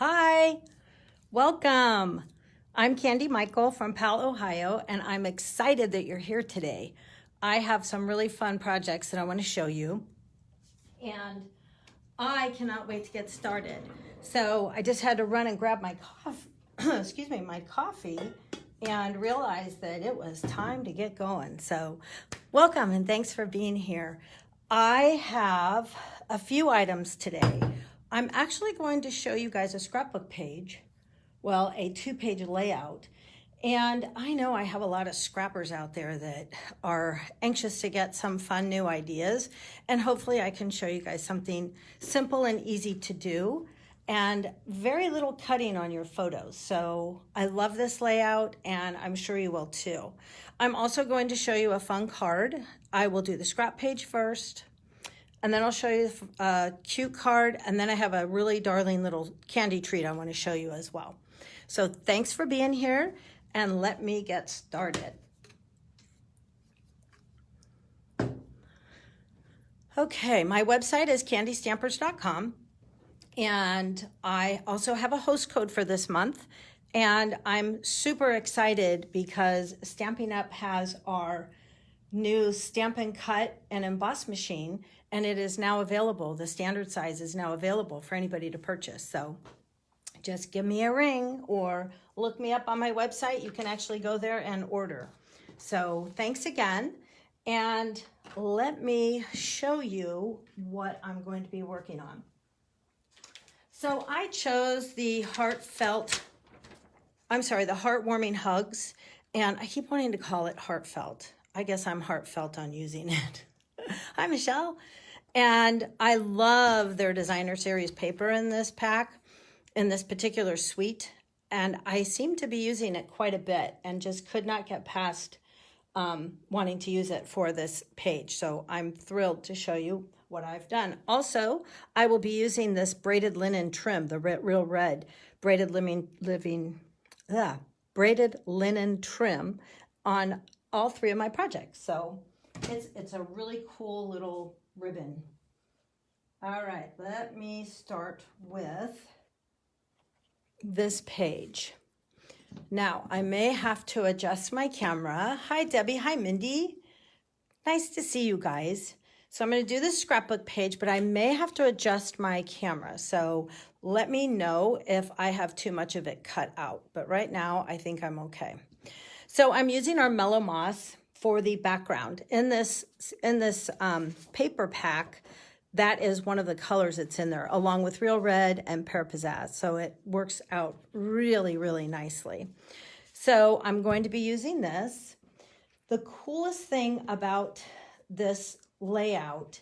Hi, welcome. I'm Candy Michael from Powell, Ohio, and I'm excited that you're here today. I have some really fun projects that I want to show you, and I cannot wait to get started. So I just had to run and grab my coffee, my coffee, and realize that it was time to get going. So welcome and thanks for being here. I have a few items today. I'm actually going to show you guys a scrapbook page, well, a 2-page layout. And I know I have a lot of scrappers out there that are anxious to get some fun new ideas. And hopefully I can show you guys something simple and easy to do and very little cutting on your photos. So I love this layout and I'm sure you will too. I'm also going to show you a fun card. I will do the scrap page first, and then I'll show you a cute card, and then I have a really darling little candy treat I want to show you as well. So thanks for being here, and let me get started. Okay, my website is candystampers.com, and I also have a host code for this month, and I'm super excited because Stampin Up has our new Stamp and Cut and Emboss machine, and it is now available. The standard size is now available for anybody to purchase. So just give me a ring or look me up on my website. You can actually go there and order. So thanks again. And let me show you what I'm going to be working on. So I chose the Heartwarming Hugs, and I keep wanting to call it heartfelt. I guess I'm heartfelt on using it. Hi, Michelle. And I love their designer series paper in this pack, in this particular suite. And I seem to be using it quite a bit and just could not get past wanting to use it for this page. So I'm thrilled to show you what I've done. Also, I will be using this braided linen trim, the real red braided linen trim on all 3 of my projects. So it's a really cool little ribbon. All right, let me start with this page. Now, I may have to adjust my camera. Hi, Debbie. Hi, Mindy. Nice to see you guys. So I'm going to do this scrapbook page, but I may have to adjust my camera. So let me know if I have too much of it cut out. But right now, I think I'm okay. So I'm using our Mellow Moss for the background. In this paper pack, that is one of the colors that's in there, along with Real Red and Pear Pizzazz. So it works out really, really nicely. So I'm going to be using this. The coolest thing about this layout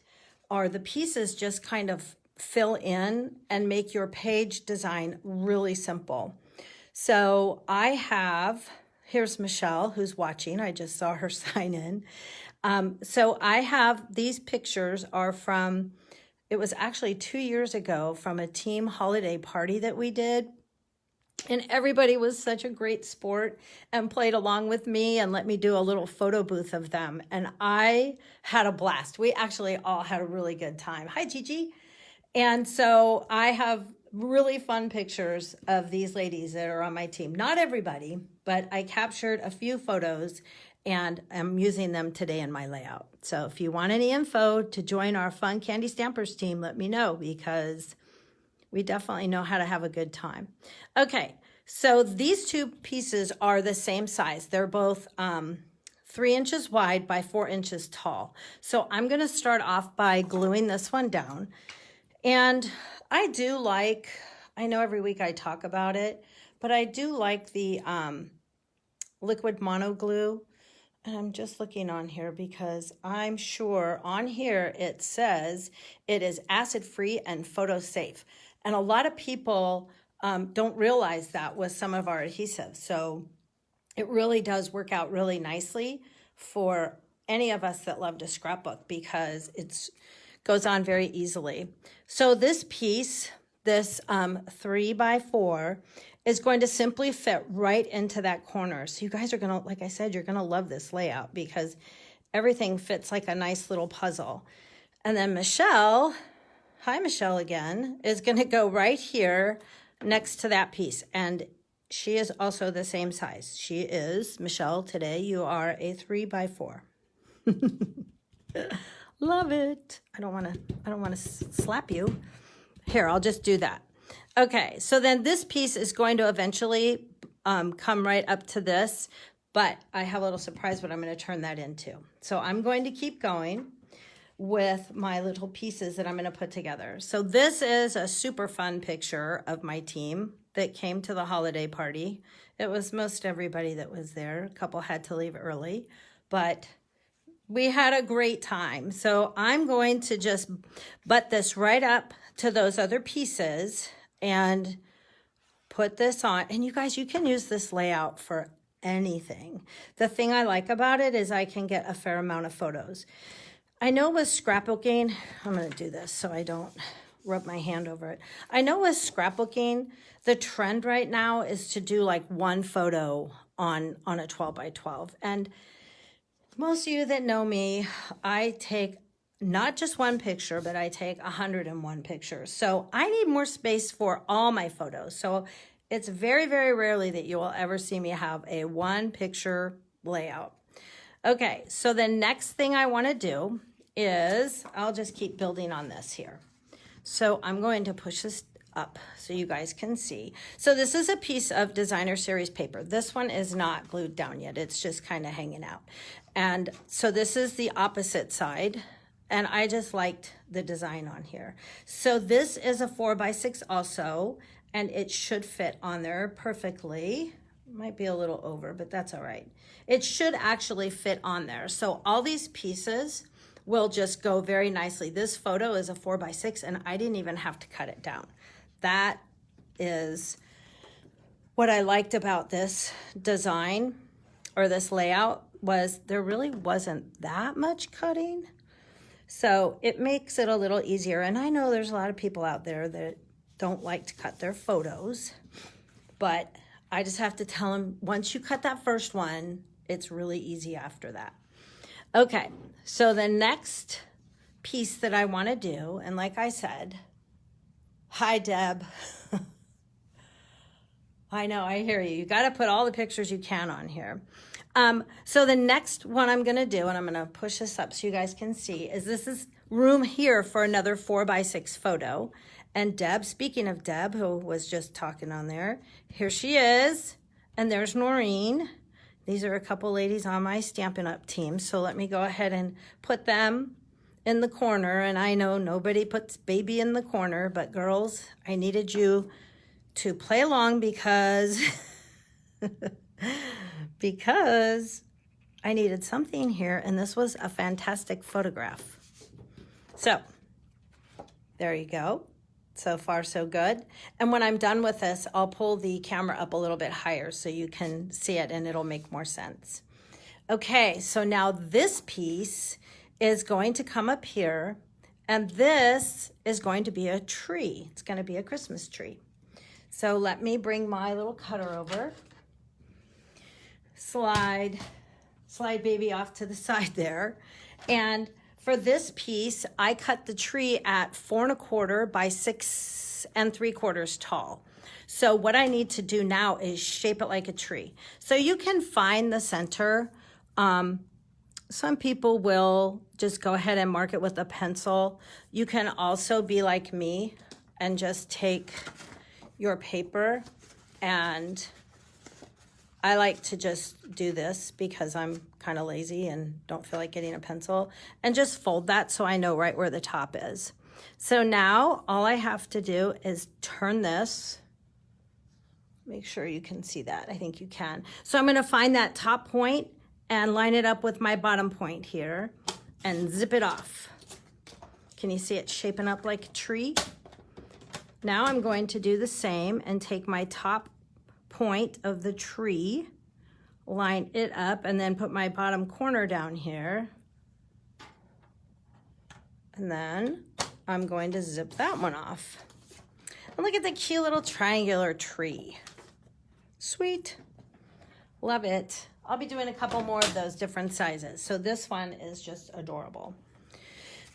are the pieces just kind of fill in and make your page design really simple. So I have, here's Michelle who's watching. I just saw her sign in. So I have, these pictures are from, it was actually 2 years ago from a team holiday party that we did. And everybody was such a great sport and played along with me and let me do a little photo booth of them. And I had a blast. We actually all had a really good time. Hi, Gigi. And so I have really fun pictures of these ladies that are on my team. Not everybody, but I captured a few photos and I'm using them today in my layout. So if you want any info to join our fun Candy Stampers team, let me know because we definitely know how to have a good time. Okay, so these 2 pieces are the same size. They're both 3 inches wide by 4 inches tall. So I'm going to start off by gluing this one down. And I do like, I know every week I talk about it, but I do like the liquid mono glue. And I'm just looking on here because I'm sure on here it says it is acid-free and photo-safe. And a lot of people don't realize that with some of our adhesives. So it really does work out really nicely for any of us that love to scrapbook because it goes on very easily. So this piece, this 3x4, is going to simply fit right into that corner. So you guys are going to, like I said, you're going to love this layout because everything fits like a nice little puzzle. And then Michelle, hi Michelle again, is going to go right here next to that piece. And she is also the same size. She is, Michelle, today you are a 3x4. Love it. I don't want to slap you. Here, I'll just do that. Okay, so then this piece is going to eventually come right up to this, but I have a little surprise what I'm going to turn that into. So I'm going to keep going with my little pieces that I'm going to put together. So this is a super fun picture of my team that came to the holiday party. It was most everybody that was there. A couple had to leave early, but we had a great time. So I'm going to just butt this right up to those other pieces and put this on. And you guys, you can use this layout for anything. The thing I like about it is I can get a fair amount of photos. I know with scrapbooking, I'm going to do this so I don't rub my hand over it. I know with scrapbooking, the trend right now is to do like one photo on a 12 by 12. And most of you that know me, I take not just one picture, but I take 101 pictures. So I need more space for all my photos. So it's very, very rarely that you will ever see me have a one picture layout. Okay, so the next thing I want to do is, I'll just keep building on this here. So I'm going to push this up so you guys can see. So this is a piece of designer series paper. This one is not glued down yet. It's just kind of hanging out. And so this is the opposite side. And I just liked the design on here. So this is a 4x6 also, and it should fit on there perfectly. Might be a little over, but that's all right. It should actually fit on there. So all these pieces will just go very nicely. This photo is a 4x6 and I didn't even have to cut it down. That is what I liked about this design or this layout, was there really wasn't that much cutting. So it makes it a little easier. And I know there's a lot of people out there that don't like to cut their photos, but I just have to tell them, once you cut that first one, it's really easy after that. Okay, so the next piece that I want to do, and like I said, hi, Deb. I know, I hear you. You got to put all the pictures you can on here. So the next one I'm going to do, and I'm going to push this up so you guys can see, is this is room here for another 4x6 photo. And Deb, speaking of Deb, who was just talking on there, here she is. And there's Noreen. These are a couple ladies on my Stampin' Up team. So let me go ahead and put them in the corner. And I know nobody puts baby in the corner, but girls, I needed you to play along because because I needed something here, and this was a fantastic photograph. So there you go. So far, so good. And when I'm done with this, I'll pull the camera up a little bit higher so you can see it and it'll make more sense. Okay, so now this piece is going to come up here, and this is going to be a tree. It's going to be a Christmas tree. So let me bring my little cutter over. Slide baby off to the side there. And for this piece, I cut the tree at 4 1/4 by 6 3/4 tall. So what I need to do now is shape it like a tree. So you can find the center. Some people will just go ahead and mark it with a pencil. You can also be like me and just take your paper, and I like to just do this because I'm kind of lazy and don't feel like getting a pencil, and just fold that so I know right where the top is. So now all I have to do is turn this. Make sure you can see that. I think you can. So I'm going to find that top point and line it up with my bottom point here and zip it off. Can you see it shaping up like a tree? Now I'm going to do the same and take my top point of the tree, line it up, and then put my bottom corner down here. And then I'm going to zip that one off. And look at the cute little triangular tree. Sweet. Love it. I'll be doing a couple more of those different sizes. So this one is just adorable.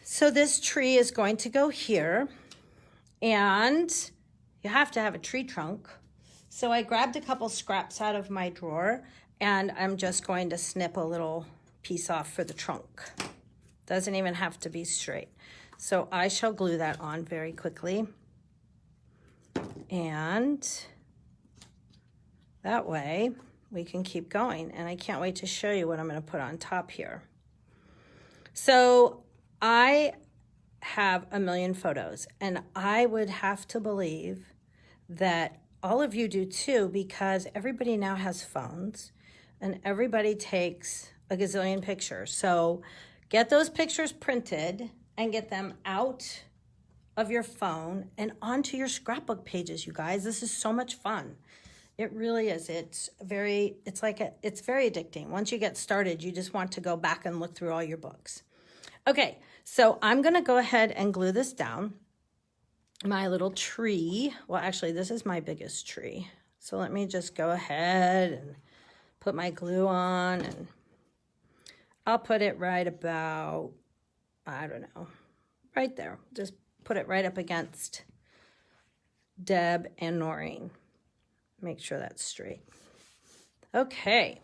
So this tree is going to go here. And You have to have a tree trunk. So I grabbed a couple scraps out of my drawer, and I'm just going to snip a little piece off for the trunk. Doesn't even have to be straight. So I shall glue that on very quickly. And that way we can keep going. And I can't wait to show you what I'm going to put on top here. So I have a million photos, and I would have to believe that all of you do too, because everybody now has phones and everybody takes a gazillion pictures. So get those pictures printed and get them out of your phone and onto your scrapbook pages, you guys. This is so much fun. It really is. It's very addicting. Once you get started, you just want to go back and look through all your books. Okay, so I'm gonna go ahead and glue this down. My little tree, well, actually this is my biggest tree. So let me just go ahead and put my glue on, and I'll put it right about, I don't know, right there. Just put it right up against Deb and Noreen. Make sure that's straight. Okay,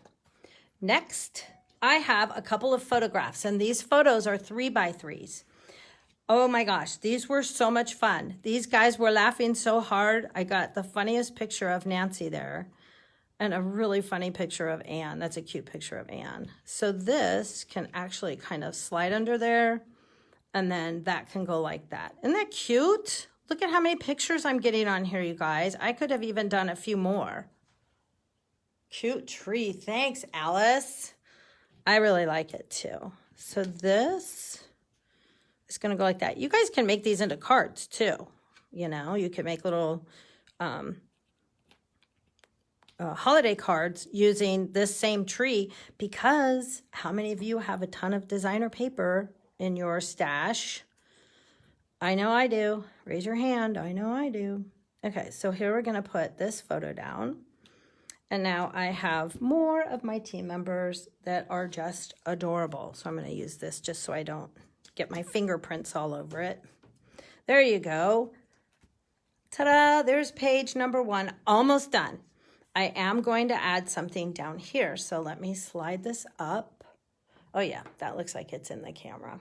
next I have a couple of photographs, and these photos are 3x3s. Oh my gosh, these were so much fun. These guys were laughing so hard. I got the funniest picture of Nancy there and a really funny picture of Anne. That's a cute picture of Anne. So this can actually kind of slide under there, and then that can go like that. Isn't that cute? Look at how many pictures I'm getting on here, you guys. I could have even done a few more. Cute tree. Thanks, Alice. I really like it too. So this is going to go like that. You guys can make these into cards too. You know, you can make little holiday cards using this same tree, because how many of you have a ton of designer paper in your stash? I know I do. Raise your hand. I know I do. Okay, so here we're going to put this photo down. And now I have more of my team members that are just adorable. So I'm going to use this just so I don't get my fingerprints all over it. There you go. Ta-da! There's page number 1, almost done. I am going to add something down here. So let me slide this up. Oh yeah, that looks like it's in the camera.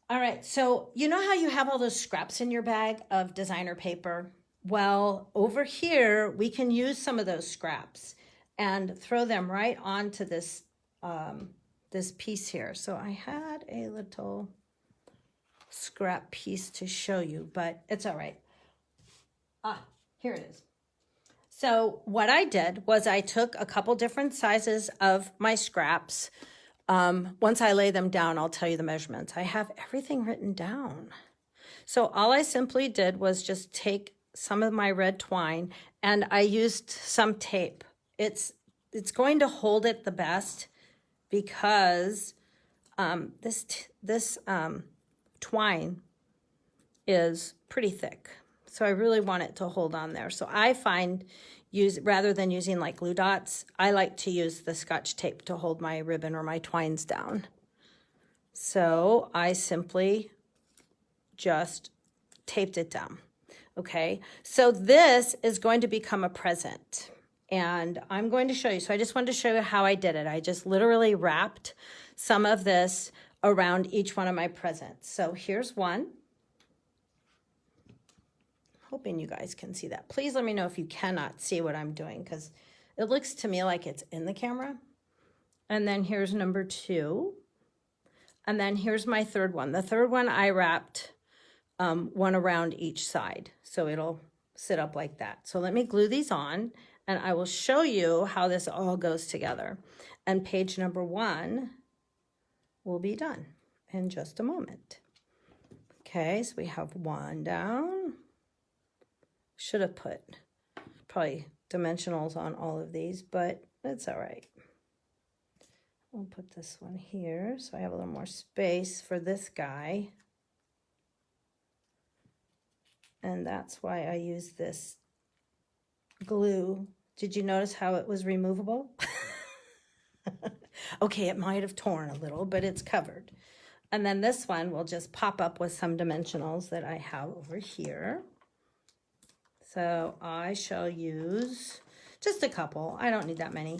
All right, so you know how you have all those scraps in your bag of designer paper? Well, over here, we can use some of those scraps and throw them right onto this, this piece here. So I had a little scrap piece to show you, but it's all right. Ah, here it is. So what I did was I took a couple different sizes of my scraps. Once I lay them down, I'll tell you the measurements. I have everything written down. So all I simply did was just take some of my red twine, and I used some tape. It's going to hold it the best because this twine is pretty thick. So I really want it to hold on there. So I find rather than using like glue dots, I like to use the Scotch tape to hold my ribbon or my twines down. So I simply just taped it down. Okay, so this is going to become a present, and I'm going to show you. So I just wanted to show you how I did it. I just literally wrapped some of this around each one of my presents. So here's one. Hoping you guys can see that. Please let me know if you cannot see what I'm doing, because it looks to me like it's in the camera. And then here's number 2. And then here's my third one. The third one I wrapped one around each side, so it'll sit up like that. So let me glue these on, and I will show you how this all goes together. And page number 1 will be done in just a moment. Okay, so we have 1 down. Should have put probably dimensionals on all of these, but it's all right. We'll put this one here so I have a little more space for this guy. And that's why I use this glue. Did you notice how it was removable? Okay, it might have torn a little, but it's covered. And then this one will just pop up with some dimensionals that I have over here. So I shall use just a couple. I don't need that many.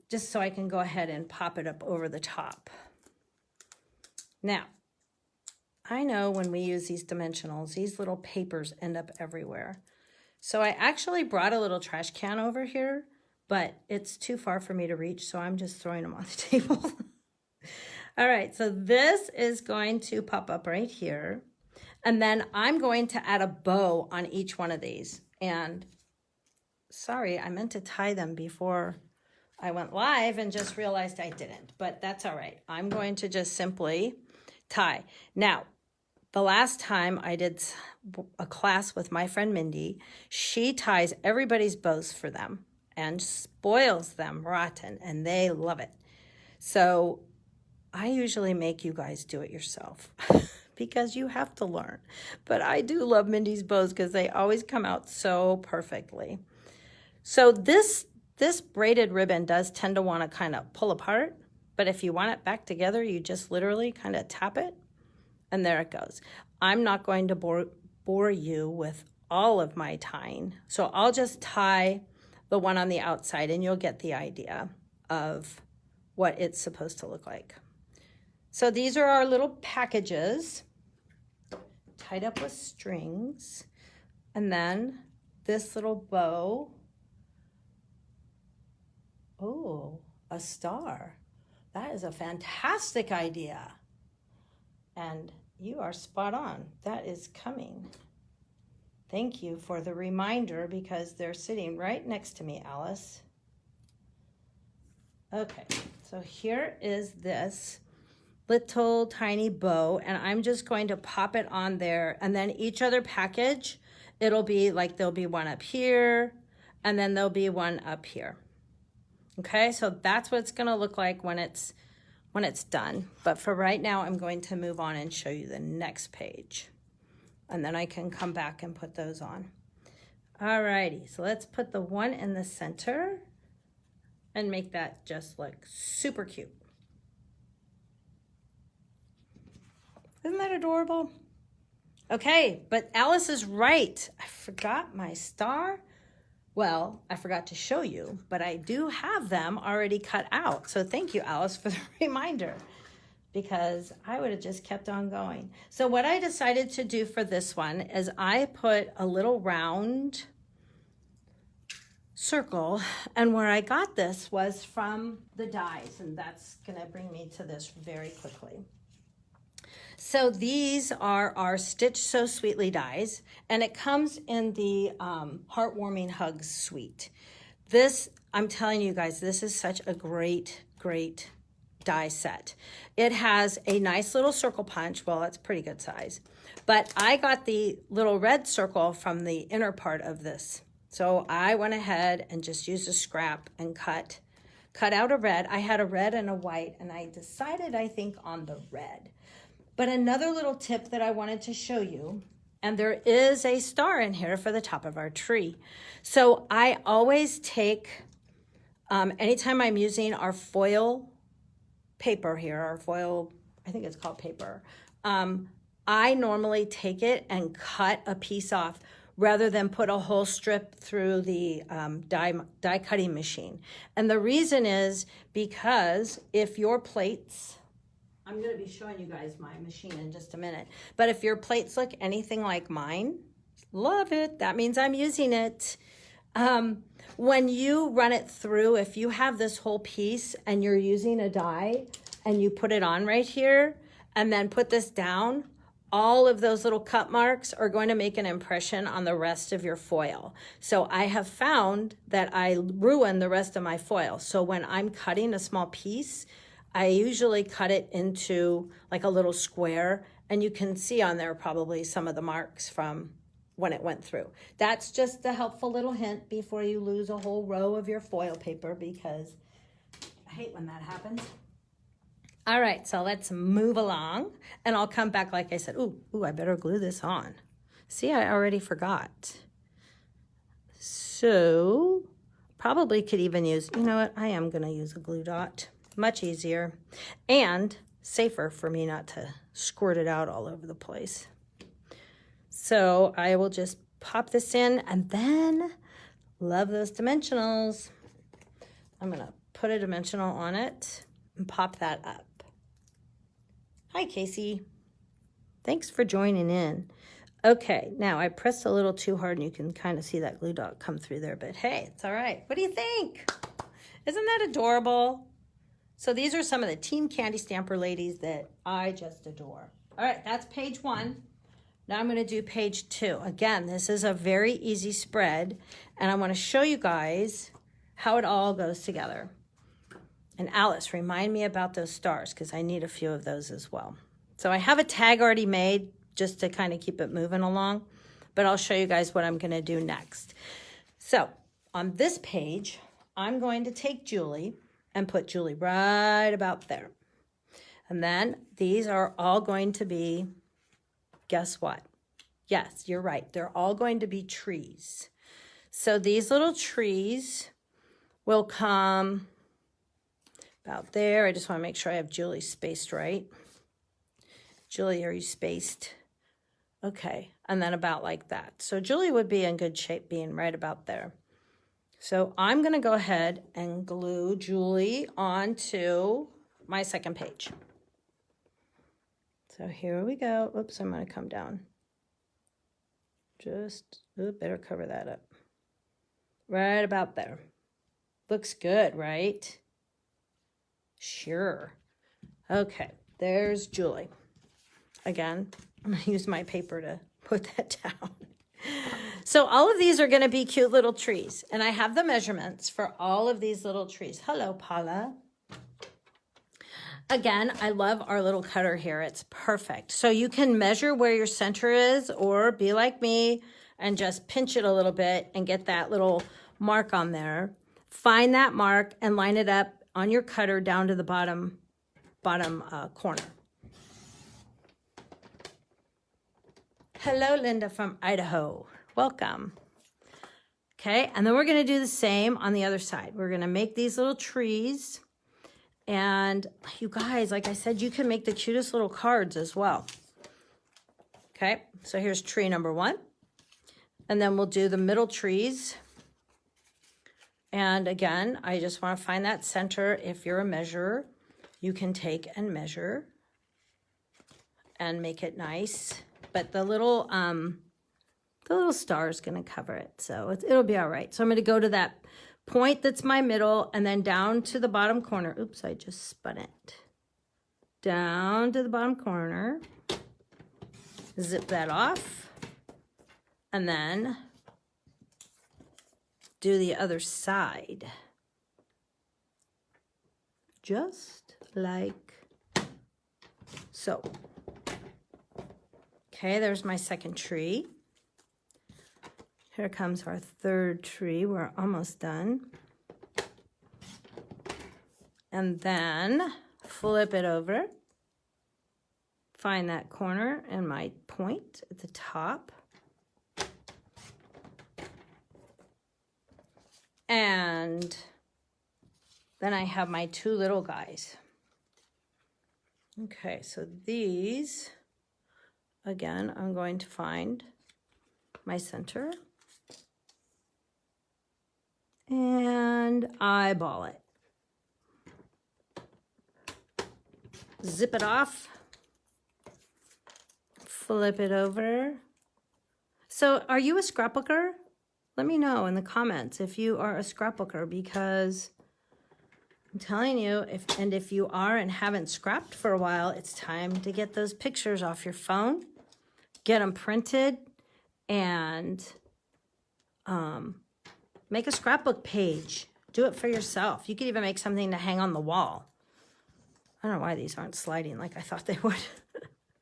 Just so I can go ahead and pop it up over the top. Now, I know when we use these dimensionals, these little papers end up everywhere. So I actually brought a little trash can over here, but it's too far for me to reach, so I'm just throwing them on the table. All right, so this is going to pop up right here. And then I'm going to add a bow on each one of these. And sorry, I meant to tie them before I went live and just realized I didn't, but that's all right. I'm going to just simply tie. Now, the last time I did a class with my friend Mindy, she ties everybody's bows for them and spoils them rotten, and they love it. So I usually make you guys do it yourself because you have to learn. But I do love Mindy's bows because they always come out so perfectly. So this braided ribbon does tend to want to kind of pull apart, but if you want it back together, you just literally kind of tap it, and there it goes. I'm not going to bore you with all of my tying, so I'll just tie the one on the outside, and you'll get the idea of what it's supposed to look like. So these are our little packages tied up with strings, and then this little bow. Oh, a star. That is a fantastic idea. And you are spot on. That is coming. Thank you for the reminder because they're sitting right next to me, Alice. Okay, so here is this little tiny bow, and I'm just going to pop it on there, and then each other package, it'll be like there'll be one up here, and then there'll be one up here. Okay, so that's what it's gonna look like when it's done. But for right now, I'm going to move on and show you the next page. And then I can come back and put those on. All righty, so let's put the one in the center and make that just look super cute. Isn't that adorable? Okay, but Alice is right. I forgot my star. Well, I forgot to show you, but I do have them already cut out. So thank you, Alice, for the reminder, because I would have just kept on going. So what I decided to do for this one is I put a little round circle, and where I got this was from the dies, and that's gonna bring me to this very quickly. So these are our Stitch So Sweetly dies, and it comes in the Heartwarming Hugs Suite. This, I'm telling you guys, this is such a great, great die set. It has a nice little circle punch. Well, it's pretty good size. But I got the little red circle from the inner part of this. So I went ahead and just used a scrap and cut out a red. I had a red and a white, and I decided, I think, on the red. But another little tip that I wanted to show you, and there is a star in here for the top of our tree. So I always take, anytime I'm using our foil paper here, our foil, I think it's called paper, I normally take it and cut a piece off rather than put a whole strip through the die cutting machine. And the reason is because if your plates, I'm going to be showing you guys my machine in just a minute. But if your plates look anything like mine, love it. That means I'm using it. When you run it through, if you have this whole piece and you're using a die and you put it on right here and then put this down, all of those little cut marks are going to make an impression on the rest of your foil. So I have found that I ruin the rest of my foil. So when I'm cutting a small piece, I usually cut it into like a little square, and you can see on there probably some of the marks from when it went through. That's just a helpful little hint before you lose a whole row of your foil paper, because I hate when that happens. All right, so let's move along, and I'll come back like I said. Ooh, I better glue this on. See, I already forgot. So probably could even use, you know what, I am gonna use a glue dot. Much easier and safer for me not to squirt it out all over the place. So I will just pop this in, and then love those dimensionals. I'm gonna put a dimensional on it and pop that up. Hi, Casey. Thanks for joining in. Okay, now I pressed a little too hard and you can kind of see that glue dot come through there, but hey, it's all right. What do you think? Isn't that adorable? So these are some of the Team Candy Stamper ladies that I just adore. All right, that's page 1. Now I'm going to do page 2. Again, this is a very easy spread, and I want to show you guys how it all goes together. And Alice, remind me about those stars because I need a few of those as well. So I have a tag already made just to kind of keep it moving along, but I'll show you guys what I'm going to do next. So on this page, I'm going to take Julie and put Julie right about there. And then these are all going to be, guess what? Yes, you're right. They're all going to be trees. So these little trees will come about there. I just want to make sure I have Julie spaced right. Julie, are you spaced? Okay, and then about like that. So Julie would be in good shape being right about there. So I'm going to go ahead and glue Julie onto my second page. So here we go. Oops, I'm going to come down. Just, better cover that up. Right about there. Looks good, right? Sure. Okay, there's Julie. Again, I'm going to use my paper to put that down. So all of these are going to be cute little trees. And I have the measurements for all of these little trees. Hello, Paula. Again, I love our little cutter here. It's perfect. So you can measure where your center is or be like me and just pinch it a little bit and get that little mark on there. Find that mark and line it up on your cutter down to the bottom corner. Hello, Linda from Idaho. Welcome. Okay, and then we're going to do the same on the other side. We're going to make these little trees. And you guys, like I said, you can make the cutest little cards as well. Okay, so here's tree number 1. And then we'll do the middle trees. And again, I just want to find that center. If you're a measurer, you can take and measure and make it nice. But the little star is going to cover it, so it'll be all right. So I'm going to go to that point that's my middle and then down to the bottom corner. Oops, I just spun it. Down to the bottom corner. Zip that off. And then do the other side. Just like so. Okay, there's my second tree. Here comes our third tree. We're almost done. And then flip it over. Find that corner and my point at the top. And then I have my 2 little guys. Okay, so these, again, I'm going to find my center and eyeball it. Zip it off. Flip it over. So are you a scrapbooker? Let me know in the comments if you are a scrapbooker, because I'm telling you, if you are and haven't scrapped for a while, it's time to get those pictures off your phone, get them printed, and make a scrapbook page. Do it for yourself. You could even make something to hang on the wall. I don't know why these aren't sliding like I thought they would.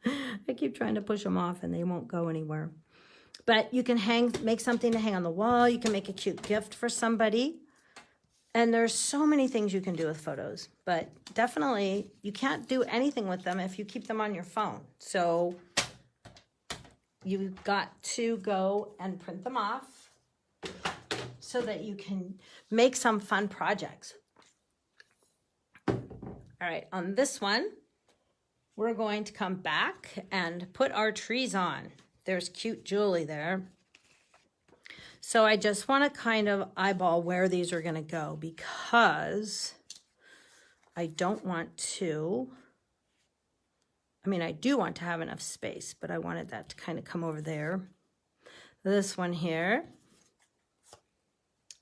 I keep trying to push them off and they won't go anywhere. But you can make something to hang on the wall. You can make a cute gift for somebody. And there's so many things you can do with photos. But definitely, you can't do anything with them if you keep them on your phone. So you've got to go and print them off so that you can make some fun projects. All right, on this one, we're going to come back and put our trees on. There's cute Julie there. So I just want to kind of eyeball where these are going to go because I don't want to, I mean, I do want to have enough space, but I wanted that to kind of come over there. This one here.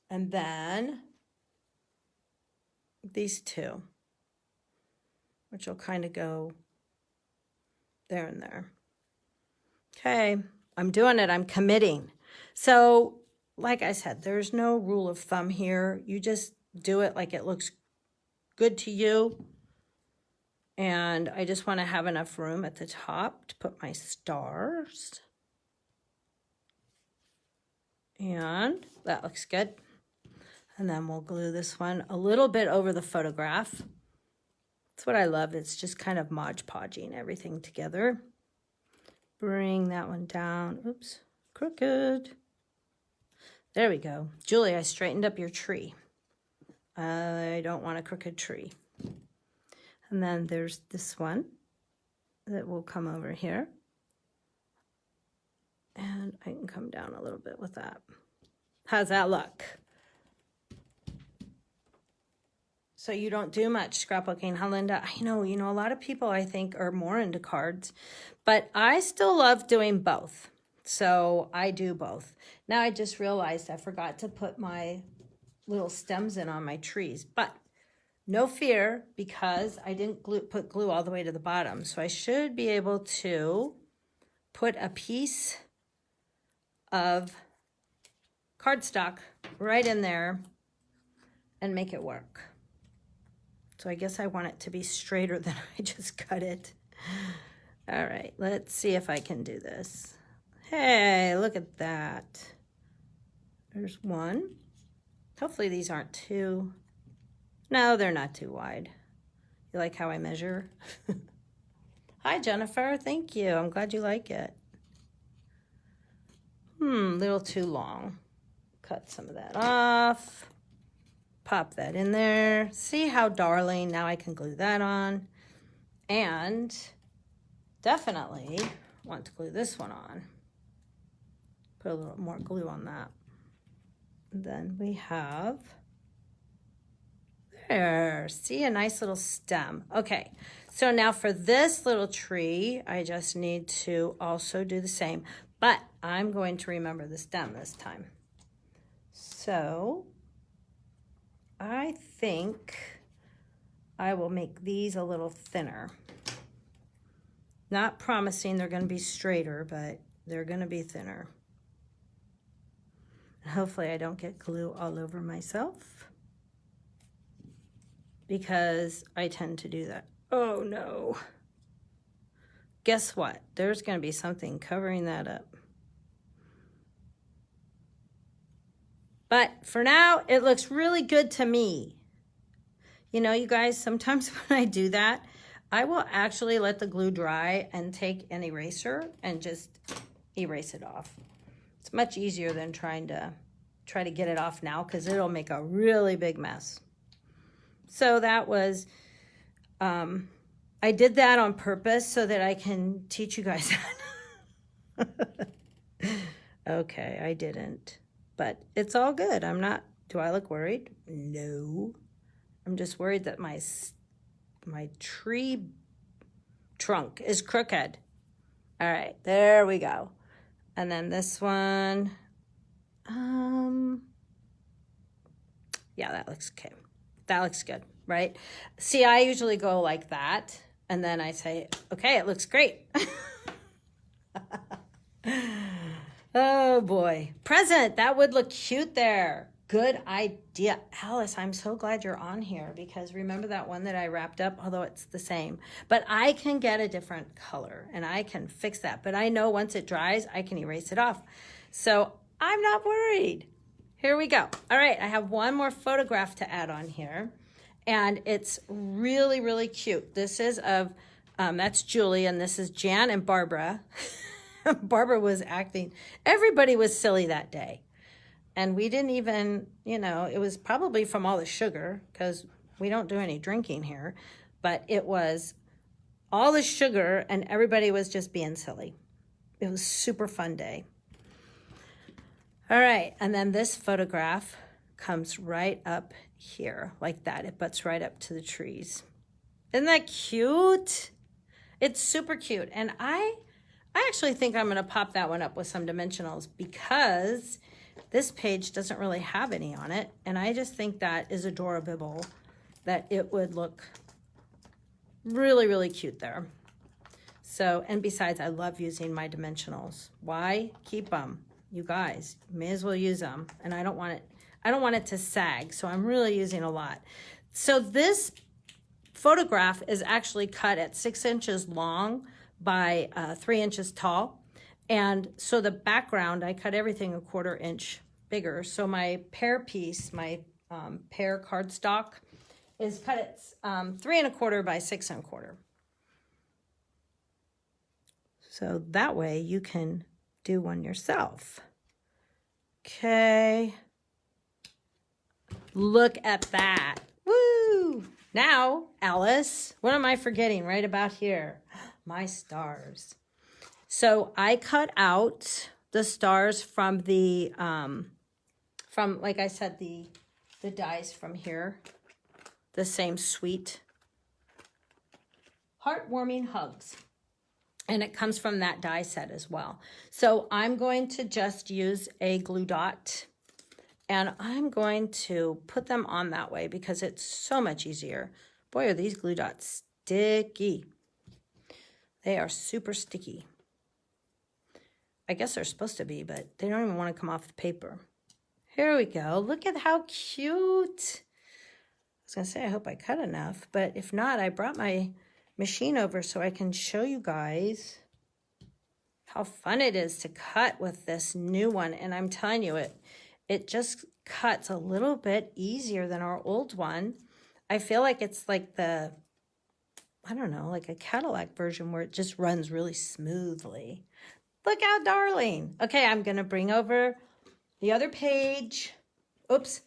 And then these two, which will kind of go there and there. Okay, I'm doing it. I'm committing. So, like I said, there's no rule of thumb here. You just do it like it looks good to you. And I just want to have enough room at the top to put my stars. And that looks good. And then we'll glue this one a little bit over the photograph. That's what I love. It's just kind of Mod Podging everything together. Bring that one down. Oops, crooked. There we go. Julie, I straightened up your tree. I don't want a crooked tree. And then there's this one that will come over here. And I can come down a little bit with that. How's that look? So you don't do much scrapbooking, huh, Linda? I know, a lot of people I think are more into cards, but I still love doing both. So I do both. Now I just realized I forgot to put my little stems in on my trees, but no fear because I didn't put glue all the way to the bottom. So I should be able to put a piece of cardstock right in there and make it work. So I guess I want it to be straighter than I just cut it. All right, let's see if I can do this. Hey, look at that. There's one. Hopefully these aren't too, no, they're not too wide. You like how I measure? Hi, Jennifer, thank you. I'm glad you like it. A little too long. Cut some of that off. Pop that in there. See how darling? Now I can glue that on. And definitely want to glue this one on. Put a little more glue on that. And then we have, there, see, a nice little stem. Okay, so now for this little tree, I just need to also do the same, but I'm going to remember the stem this time. So I think I will make these a little thinner. Not promising they're going to be straighter, but they're going to be thinner. Hopefully I don't get glue all over myself because I tend to do that. Oh no. Guess what? There's going to be something covering that up. But for now, it looks really good to me. You know, you guys, sometimes when I do that, I will actually let the glue dry and take an eraser and just erase it off. It's much easier than try to get it off now because it'll make a really big mess. So that was, I did that on purpose so that I can teach you guys that. Okay, I didn't. But it's all good. I'm not, do I look worried? No. I'm just worried that my tree trunk is crooked. All right, there we go. And then this one, yeah, that looks okay. That looks good, right? See, I usually go like that, and then I say, okay, it looks great. Oh boy, present, that would look cute there. Good idea. Alice, I'm so glad you're on here because remember that one that I wrapped up, although it's the same, but I can get a different color and I can fix that. But I know once it dries, I can erase it off. So I'm not worried. Here we go. All right, I have one more photograph to add on here and it's really, really cute. This is of, that's Julie and this is Jan and Barbara. Barbara was acting, everybody was silly that day. And we didn't even, you know, it was probably from all the sugar because we don't do any drinking here, but it was all the sugar and everybody was just being silly. It was a super fun day. All right, and then this photograph comes right up here like that. It butts right up to the trees. Isn't that cute? It's super cute. And I actually think I'm gonna pop that one up with some dimensionals because this page doesn't really have any on it. And I just think that is adorable, that it would look really, really cute there. So, and besides, I love using my dimensionals. Why? Keep them. You guys may as well use them. And I don't want it to sag. So I'm really using a lot. So this photograph is actually cut at 6 inches long by 3 inches tall. And so the background, I cut everything a 1/4 inch bigger. So my pear piece, my pear cardstock is cut at 3 1/4 by 6 1/4. So that way you can do one yourself. Okay. Look at that. Woo! Now, Alice, what am I forgetting right about here? My stars. So I cut out the stars from the, like I said, the dies from here. The same suite. Heartwarming Hugs. And it comes from that die set as well. So I'm going to just use a glue dot and I'm going to put them on that way because it's so much easier. Boy, are these glue dots sticky. They are super sticky. I guess they're supposed to be, but they don't even want to come off the paper. Here we go. Look at how cute. I was going to say, I hope I cut enough, but if not, I brought my machine over so I can show you guys how fun it is to cut with this new one. And I'm telling you, it just cuts a little bit easier than our old one. I feel like it's like the, I don't know, like a Cadillac version where it just runs really smoothly. Look how darling. Okay, I'm gonna bring over the other page. Oops.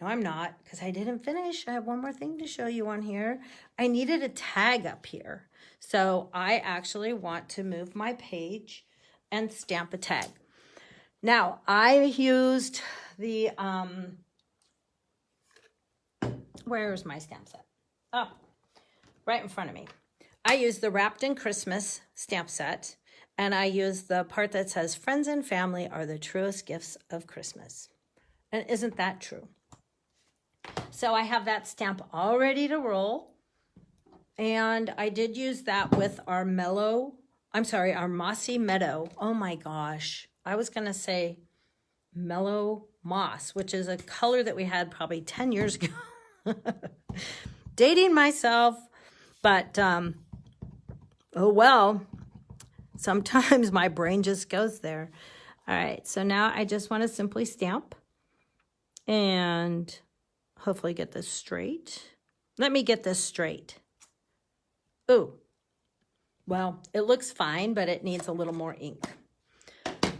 No, I'm not, because I didn't finish. I have one more thing to show you on here. I needed a tag up here. So I actually want to move my page and stamp a tag. Now, I used the, where's my stamp set? Oh, right in front of me. I used the Wrapped in Christmas stamp set, and I used the part that says, friends and family are the truest gifts of Christmas. And isn't that true? So I have that stamp all ready to roll. And I did use that with our our Mossy Meadow. Oh my gosh. I was going to say Mellow Moss, which is a color that we had probably 10 years ago. Dating myself, but oh well. Sometimes my brain just goes there. All right, so now I just want to simply stamp and hopefully get this straight. Let me get this straight. Ooh, well, it looks fine, but it needs a little more ink.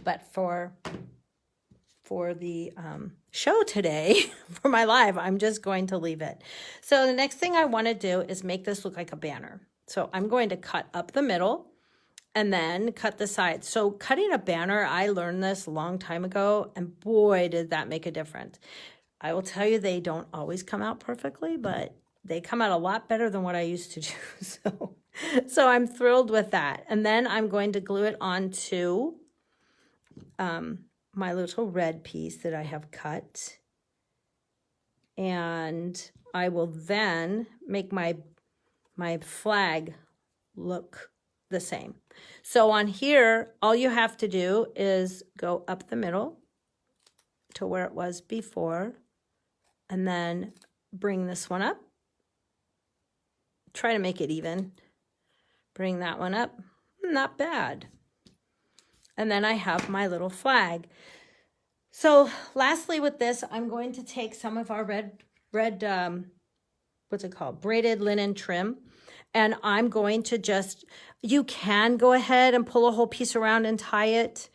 But for the show today, for my live, I'm just going to leave it. So the next thing I want to do is make this look like a banner. So I'm going to cut up the middle and then cut the sides. So cutting a banner, I learned this a long time ago, and boy, did that make a difference. I will tell you, they don't always come out perfectly, but they come out a lot better than what I used to do. So I'm thrilled with that. And then I'm going to glue it onto my little red piece that I have cut. And I will then make my flag look the same. So on here, all you have to do is go up the middle to where it was before, and then bring this one up. Try to make it even. Bring that one up. Not bad. And then I have my little flag. So lastly with this, I'm going to take some of our red what's it called? Braided linen trim. And I'm going to just, you can go ahead and pull a whole piece around and tie it.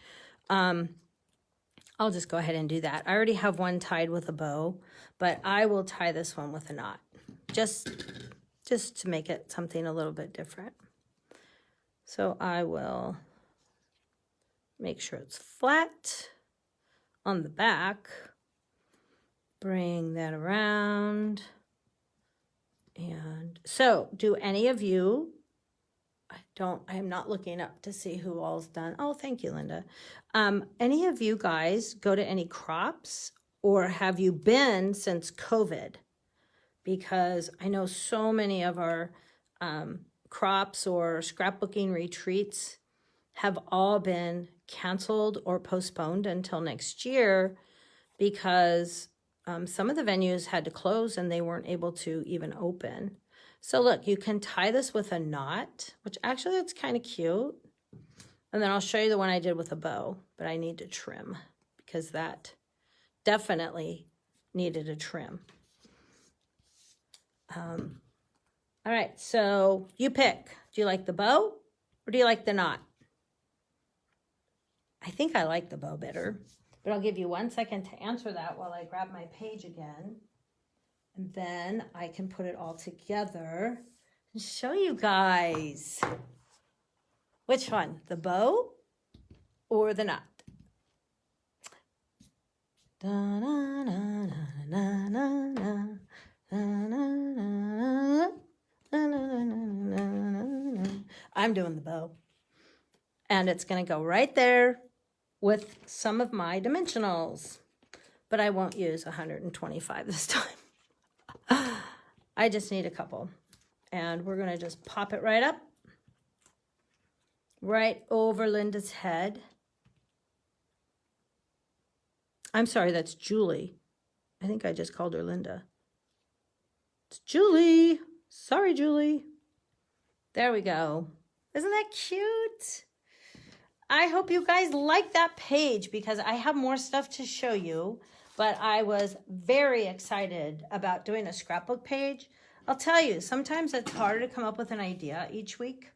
I'll just go ahead and do that. I already have one tied with a bow, but I will tie this one with a knot. Just to make it something a little bit different. So I will make sure it's flat on the back. Bring that around. And so, do any of you, I am not looking up to see who all's done. Oh, thank you, Linda. Any of you guys go to any crops, or have you been since COVID? Because I know so many of our crops or scrapbooking retreats have all been canceled or postponed until next year because some of the venues had to close and they weren't able to even open. So look, you can tie this with a knot, which actually that's kind of cute. And then I'll show you the one I did with a bow, but I need to trim because that definitely needed a trim. All right, so you pick. Do you like the bow or do you like the knot? I think I like the bow better, but I'll give you 1 second to answer that while I grab my page again. And then I can put it all together and show you guys. Which one, the bow or the knot? I'm doing the bow. And it's going to go right there with some of my dimensionals. But I won't use 125 this time. I just need a couple. And we're going to just pop it right up. Right over Linda's head. I'm sorry, that's Julie. I think I just called her Linda. It's Julie. Sorry, Julie. There we go. Isn't that cute? I hope you guys like that page because I have more stuff to show you, but I was very excited about doing a scrapbook page. I'll tell you, sometimes it's harder to come up with an idea each week.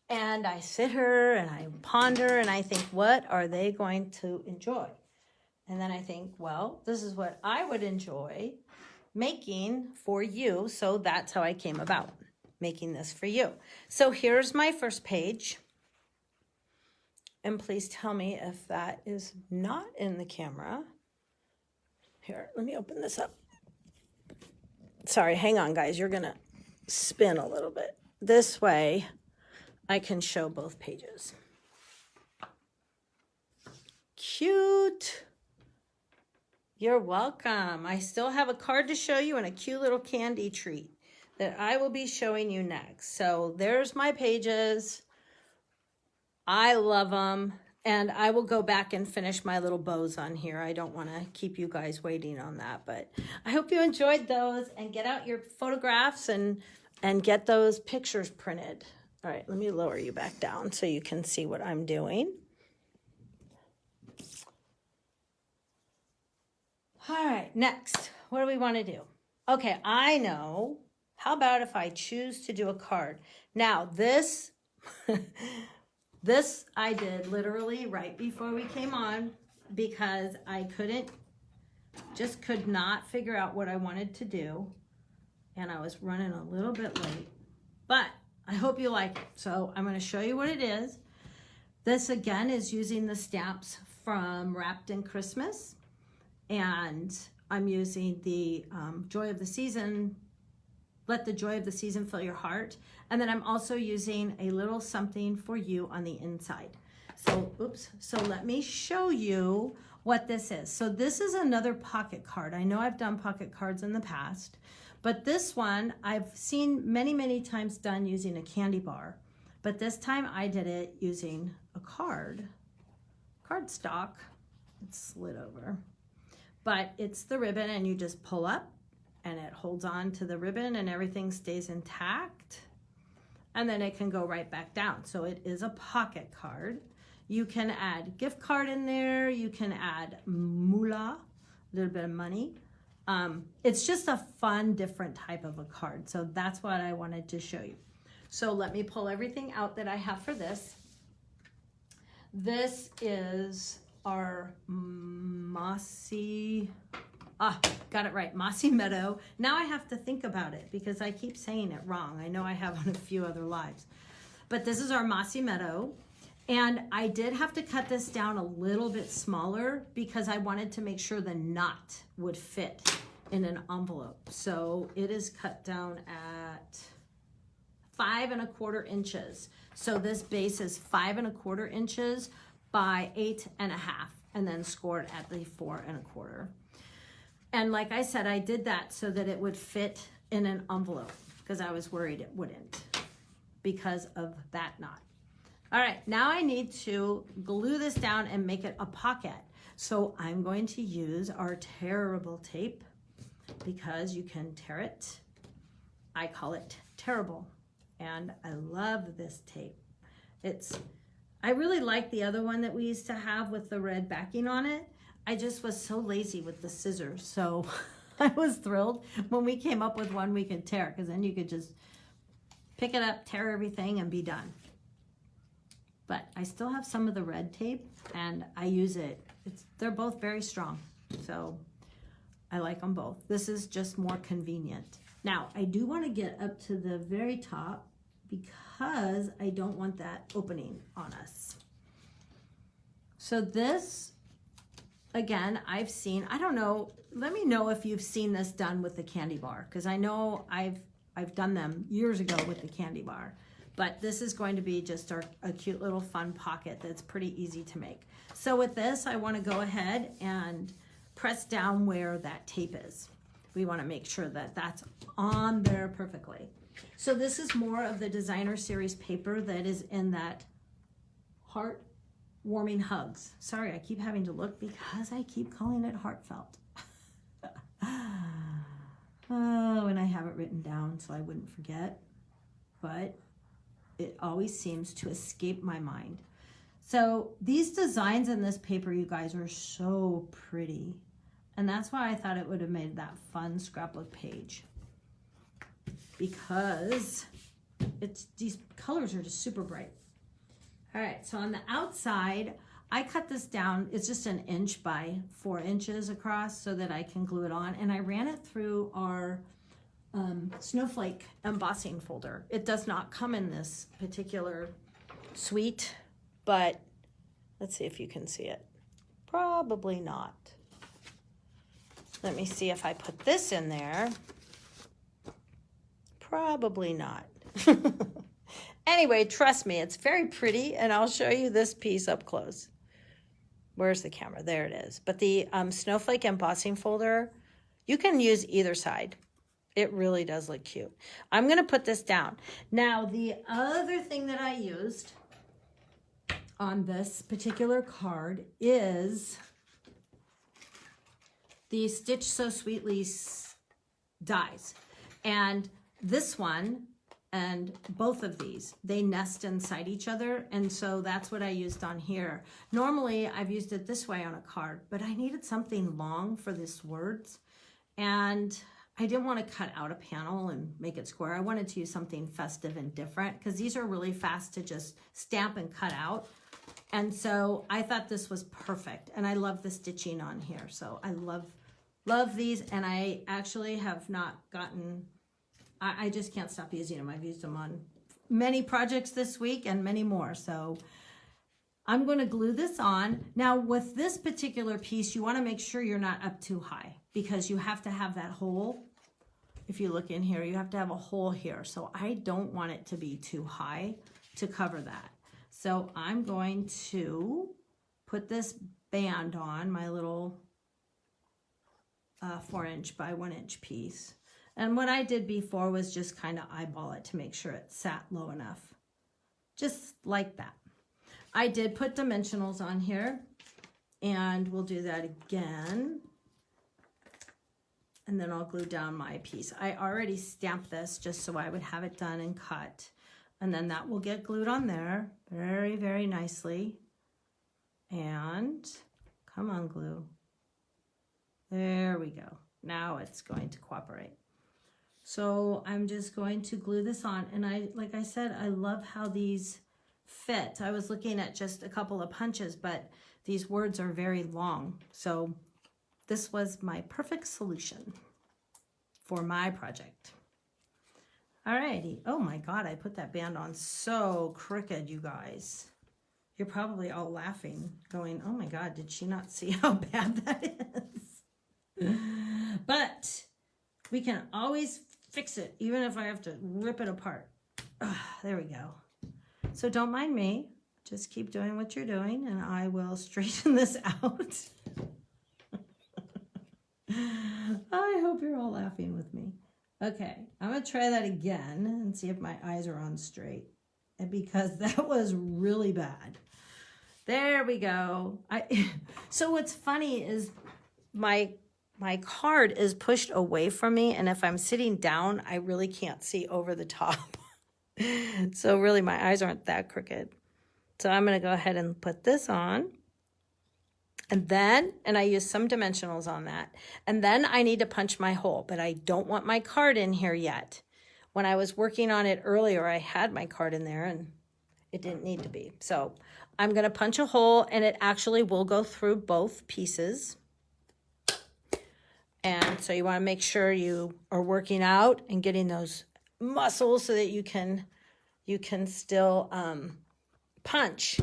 And I sit here and I ponder and I think, what are they going to enjoy? And then I think, well, this is what I would enjoy making for you. So that's how I came about making this for you. So here's my first page. And please tell me if that is not in the camera. Here, let me open this up. Sorry, hang on, guys. You're going to spin a little bit. This way, I can show both pages. Cute. You're welcome. I still have a card to show you and a cute little candy treat that I will be showing you next. So there's my pages. I love them. And I will go back and finish my little bows on here. I don't want to keep you guys waiting on that. But I hope you enjoyed those and get out your photographs and get those pictures printed. All right, let me lower you back down so you can see what I'm doing. All right, next, what do we want to do? Okay, I know. How about if I choose to do a card? Now, this, this I did literally right before we came on because I could not figure out what I wanted to do. And I was running a little bit late, but I hope you like it. So I'm going to show you what it is. This again is using the stamps from Wrapped in Christmas. And I'm using the Joy of the Season, Let the Joy of the Season Fill Your Heart. And then I'm also using a little something for you on the inside. So, so let me show you what this is. So this is another pocket card. I know I've done pocket cards in the past, but this one I've seen many, many times done using a candy bar. But this time I did it using a cardstock. It's slid over. But it's the ribbon and you just pull up and it holds on to the ribbon and everything stays intact. And then it can go right back down. So it is a pocket card. You can add gift card in there. You can add moolah, a little bit of money. It's just a fun, different type of a card. So that's what I wanted to show you. So let me pull everything out that I have for this. This is our Mossy, got it right, Mossy Meadow. Now I have to think about it because I keep saying it wrong. I know I have on a few other lives. But this is our Mossy Meadow. And I did have to cut this down a little bit smaller because I wanted to make sure the knot would fit in an envelope. So it is cut down at 5 1/4 inches. So this base is 5 1/4 inches by 8 1/2, and then scored at the 4 1/4. And like I said, I did that so that it would fit in an envelope because I was worried it wouldn't because of that knot. All right, now I need to glue this down and make it a pocket. So I'm going to use our tearable tape because you can tear it. I call it tearable, and I love this tape. I really like the other one that we used to have with the red backing on it. I just was so lazy with the scissors, so I was thrilled when we came up with one we could tear, because then you could just pick it up, tear everything, and be done. But I still have some of the red tape, and I use it. They're both very strong, so I like them both. This is just more convenient. Now, I do want to get up to the very top because I don't want that opening on us. So this, again, I've seen, I don't know, let me know if you've seen this done with the candy bar, because I know I've done them years ago with the candy bar. But this is going to be just a cute little fun pocket that's pretty easy to make. So with this, I want to go ahead and press down where that tape is. We want to make sure that that's on there perfectly. So this is more of the designer series paper that is in that Heartwarming Hugs. Sorry, I keep having to look because I keep calling it heartfelt. Oh, and I have it written down so I wouldn't forget. But it always seems to escape my mind. So these designs in this paper, you guys, are so pretty. And that's why I thought it would have made that fun scrapbook page. Because these colors are just super bright. All right, so on the outside, I cut this down. It's just 1 inch by 4 inches across so that I can glue it on. And I ran it through our snowflake embossing folder. It does not come in this particular suite, but let's see if you can see it. Probably not. Let me see if I put this in there. Probably not. Anyway, trust me, it's very pretty, and I'll show you this piece up close. Where's the camera? There it is. But the snowflake embossing folder, you can use either side. It really does look cute. I'm going to put this down. Now, the other thing that I used on this particular card is the Stitch So Sweetly dies. And this one and both of these, they nest inside each other. And so that's what I used on here. Normally, I've used it this way on a card, but I needed something long for this words. And I didn't want to cut out a panel and make it square. I wanted to use something festive and different because these are really fast to just stamp and cut out. And so I thought this was perfect. And I love the stitching on here. So I love these. And I actually have not gotten, I just can't stop using them. I've used them on many projects this week and many more. So I'm going to glue this on. Now with this particular piece, you want to make sure you're not up too high because you have to have that hole. If you look in here, you have to have a hole here. So I don't want it to be too high to cover that. So I'm going to put this band on my little 4 inch by 1 inch piece. And what I did before was just kind of eyeball it to make sure it sat low enough. Just like that. I did put dimensionals on here, and we'll do that again. And then I'll glue down my piece. I already stamped this just so I would have it done and cut. And then that will get glued on there very, very nicely. And come on, glue. There we go. Now it's going to cooperate. So I'm just going to glue this on. And like I said, I love how these fit. I was looking at just a couple of punches, but these words are very long. So this was my perfect solution for my project. Alrighty. Oh my God, I put that band on so crooked, you guys. You're probably all laughing, going, oh my God, did she not see how bad that is? But we can always fix it, even if I have to rip it apart. There we go. So don't mind me. Just keep doing what you're doing, and I will straighten this out. I hope you're all laughing with me. Okay, I'm going to try that again and see if my eyes are on straight. And because that was really bad. There we go. So what's funny is my card is pushed away from me, and if I'm sitting down, I really can't see over the top. So really my eyes aren't that crooked. So I'm going to go ahead and put this on. And I use some dimensionals on that. And then I need to punch my hole, but I don't want my card in here yet. When I was working on it earlier, I had my card in there and it didn't need to be. So I'm going to punch a hole, and it actually will go through both pieces. And so you want to make sure you are working out and getting those muscles so that you can still punch.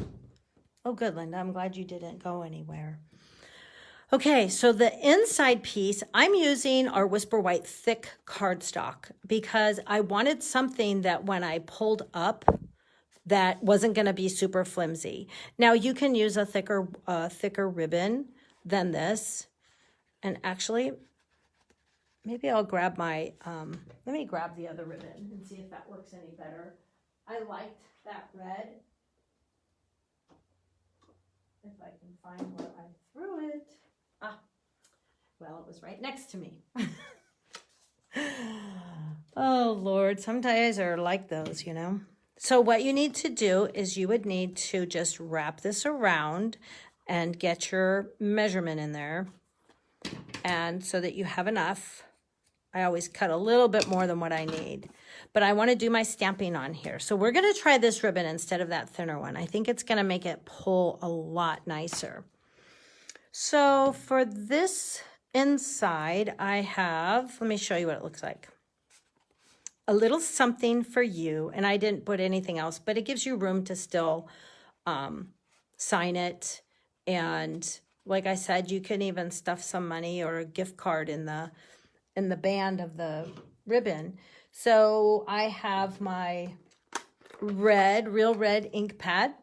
Oh, good, Linda. I'm glad you didn't go anywhere. Okay, so the inside piece, I'm using our Whisper White thick cardstock because I wanted something that when I pulled up that wasn't going to be super flimsy. Now, you can use a thicker ribbon than this. And actually, maybe I'll grab my, let me grab the other ribbon and see if that works any better. I liked that red. If I can find where I threw it. Well, it was right next to me. Oh, Lord, some days are like those, you know. So what you need to do is you would need to just wrap this around and get your measurement in there. And so that you have enough. I always cut a little bit more than what I need. But I want to do my stamping on here. So we're going to try this ribbon instead of that thinner one. I think it's going to make it pull a lot nicer. So for this inside, I have, let me show you what it looks like. A little something for you, and I didn't put anything else, but it gives you room to still sign it. And like I said, you can even stuff some money or a gift card in the band of the ribbon. So I have my real red ink pad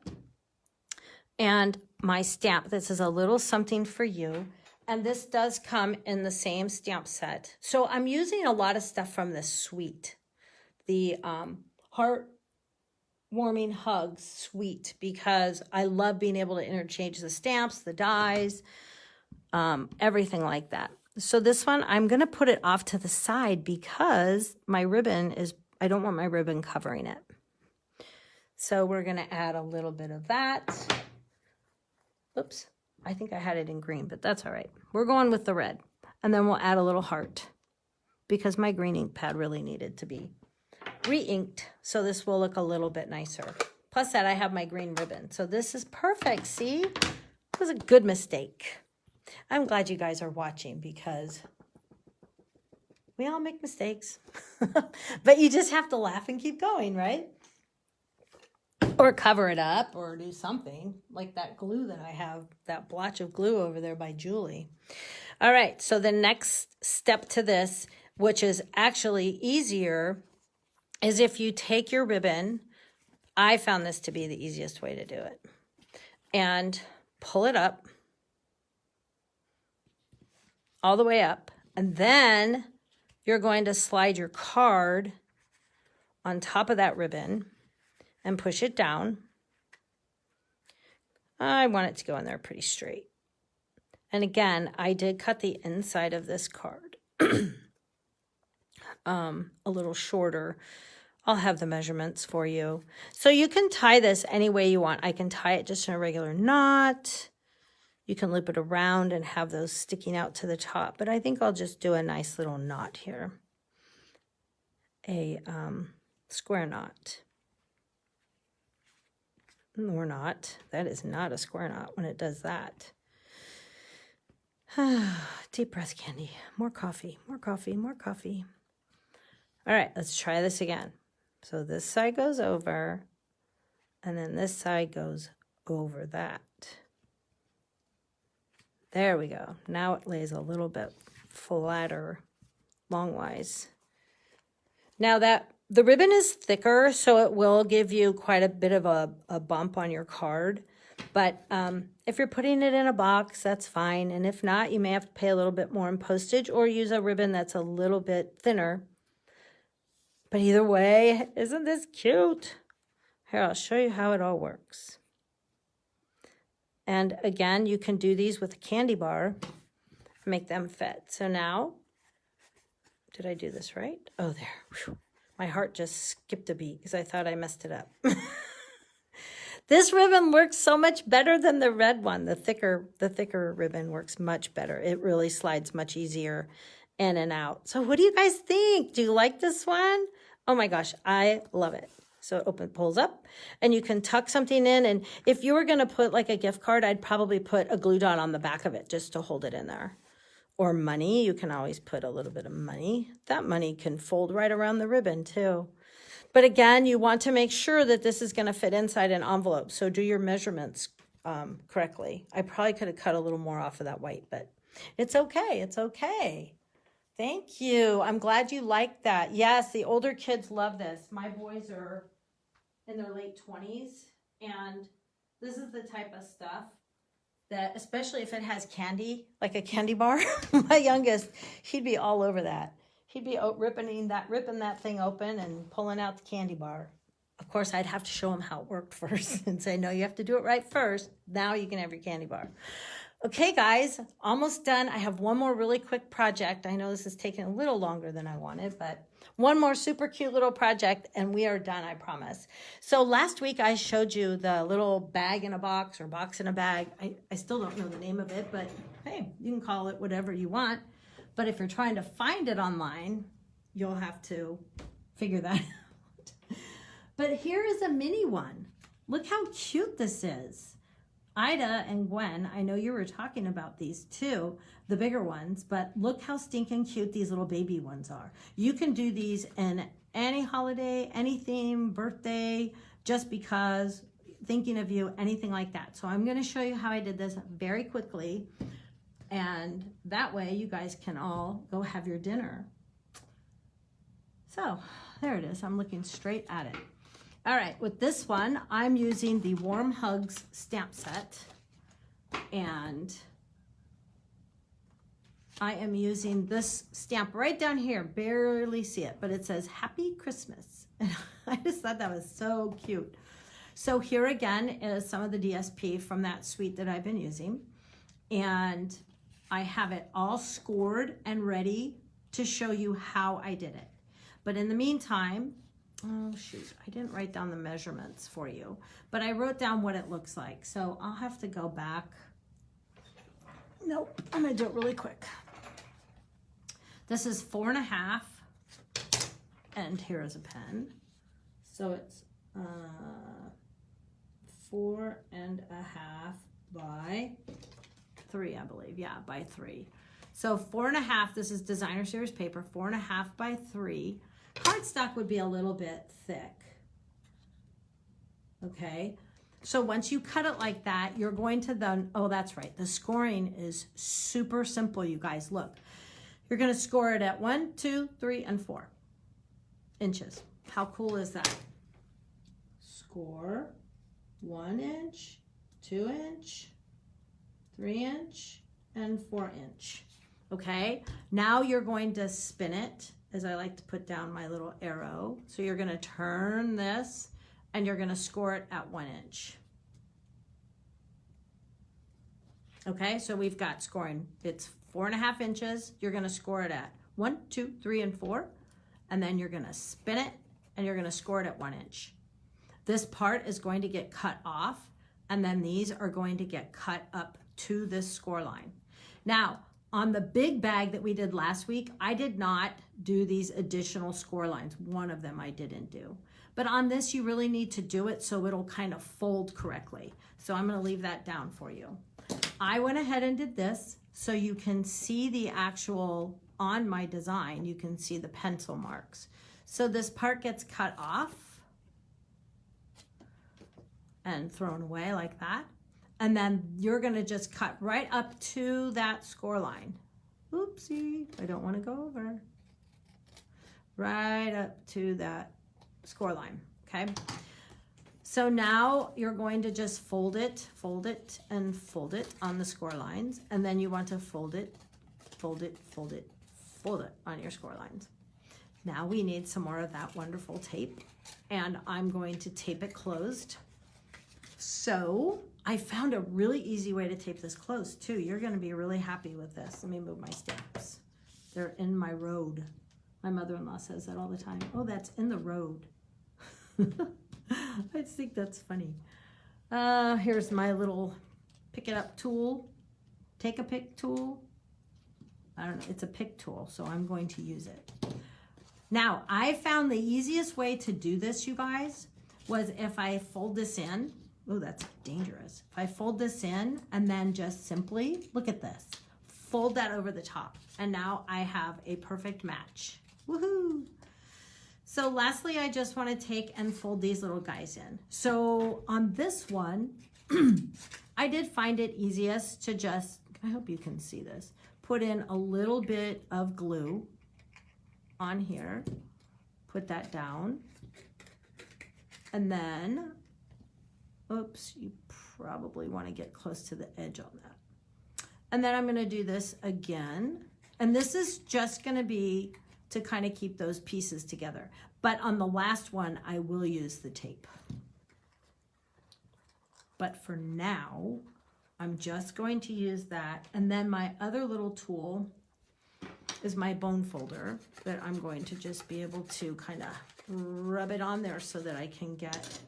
and my stamp. This is a little something for you. And this does come in the same stamp set. So I'm using a lot of stuff from this suite, the Heartwarming Hugs Suite, because I love being able to interchange the stamps, the dies, everything like that. So this one, I'm going to put it off to the side because my ribbon is, I don't want my ribbon covering it. So we're going to add a little bit of that. Oops, I think I had it in green, but that's all right. We're going with the red. And then we'll add a little heart because my green ink pad really needed to be re-inked. So this will look a little bit nicer. Plus that I have my green ribbon. So this is perfect, see? It was a good mistake. I'm glad you guys are watching because we all make mistakes. But you just have to laugh and keep going, right? Or cover it up or do something like that glue that I have, that blotch of glue over there by Julie. All right, so the next step to this, which is actually easier, is if you take your ribbon, I found this to be the easiest way to do it, and pull it up all the way up, and then you're going to slide your card on top of that ribbon and push it down. I want it to go in there pretty straight. And again, I did cut the inside of this card a little shorter. I'll have the measurements for you. So you can tie this any way you want. I can tie it just in a regular knot. You can loop it around and have those sticking out to the top, but I think I'll just do a nice little knot here. A square knot. Or not. That is not a square knot when it does that. Deep breath, Candy. More coffee, more coffee, more coffee. All right, let's try this again. So this side goes over, and then this side goes over that. There we go. Now it lays a little bit flatter longwise. Now that the ribbon is thicker, so it will give you quite a bit of a bump on your card. But if you're putting it in a box, that's fine. And if not, you may have to pay a little bit more in postage or use a ribbon that's a little bit thinner. But either way, isn't this cute? Here, I'll show you how it all works. And again, you can do these with a candy bar, make them fit. So now, did I do this right? Oh, there. Whew. My heart just skipped a beat because I thought I messed it up. This ribbon works so much better than the red one. The thicker ribbon works much better. It really slides much easier in and out. So what do you guys think? Do you like this one? Oh my gosh, I love it. So it pulls up, and you can tuck something in. And if you were going to put like a gift card, I'd probably put a glue dot on the back of it just to hold it in there. Or money, you can always put a little bit of money. That money can fold right around the ribbon too. But again, you want to make sure that this is going to fit inside an envelope. So do your measurements correctly. I probably could have cut a little more off of that white, but it's okay. It's okay. Thank you. I'm glad you liked that. Yes, the older kids love this. My boys are in their late 20s, and this is the type of stuff that, especially if it has candy, like a candy bar, my youngest, he'd be all over that. He'd be ripping that thing open and pulling out the candy bar. Of course, I'd have to show him how it worked first and say, no, you have to do it right first. Now you can have your candy bar. Okay, guys, almost done. I have one more really quick project. I know this is taking a little longer than I wanted, but one more super cute little project, and we are done, I promise. So last week, I showed you the little bag in a box or box in a bag. I still don't know the name of it, but hey, you can call it whatever you want. But if you're trying to find it online, you'll have to figure that out. But here is a mini one. Look how cute this is. Ida and Gwen, I know you were talking about these too, the bigger ones, but look how stinking cute these little baby ones are. You can do these in any holiday, any theme, birthday, just because, thinking of you, anything like that. So I'm going to show you how I did this very quickly, and that way you guys can all go have your dinner. So there it is. I'm looking straight at it. All right, with this one, I'm using the Warm Hugs stamp set, and I am using this stamp right down here. Barely see it, but it says Happy Christmas. And I just thought that was so cute. So here again is some of the DSP from that suite that I've been using, and I have it all scored and ready to show you how I did it. But in the meantime, oh shoot, I didn't write down the measurements for you, but I wrote down what it looks like. So I'll have to go back. Nope, I'm gonna do it really quick. This is 4.5, and here is a pen. So it's 4.5 by 3, I believe. Yeah, by 3. So 4.5, this is designer series paper, 4.5 by 3. Cardstock would be a little bit thick. Okay, so once you cut it like that, you're going to then, oh, that's right. The scoring is super simple, you guys. Look, you're going to score it at 1, 2, 3, and 4 inches. How cool is that? Score 1 inch, 2 inch, 3 inch, and 4 inch. Okay, now you're going to spin it, as I like to put down my little arrow. So you're going to turn this, and you're going to score it at 1 inch. Okay, so we've got scoring. It's 4.5 inches. You're going to score it at 1, 2, 3, and 4. And then you're going to spin it, and you're going to score it at 1 inch. This part is going to get cut off, and then these are going to get cut up to this score line. Now, on the big bag that we did last week, I did not do these additional score lines. One of them I didn't do. But on this, you really need to do it so it'll kind of fold correctly. So I'm going to leave that down for you. I went ahead and did this so you can see the actual, on my design, you can see the pencil marks. So this part gets cut off. and thrown away like that. And then you're gonna just cut right up to that score line. Oopsie, I don't wanna go over. Right up to that score line, okay? So now you're going to just fold it, and fold it on the score lines. And then you want to fold it, fold it, fold it, fold it on your score lines. Now we need some more of that wonderful tape, and I'm going to tape it closed. So I found a really easy way to tape this closed too. You're gonna be really happy with this. Let me move my stamps. They're in my road. My mother-in-law says that all the time. Oh, that's in the road. I just think that's funny. Here's my little pick it up tool, take a pick tool. I don't know, it's a pick tool, so I'm going to use it. Now, I found the easiest way to do this, you guys, was if I fold this in. Oh, that's dangerous. If I fold this in and then just simply, look at this, fold that over the top. And now I have a perfect match. Woohoo! So lastly, I just want to take and fold these little guys in. So on this one, I did find it easiest to just, I hope you can see this, put in a little bit of glue on here, put that down, and then, oops, you probably want to get close to the edge on that. And then I'm going to do this again, and this is just going to be to kind of keep those pieces together. But on the last one, I will use the tape. But for now, I'm just going to use that. And then my other little tool is my bone folder that I'm going to just be able to kind of rub it on there so that I can get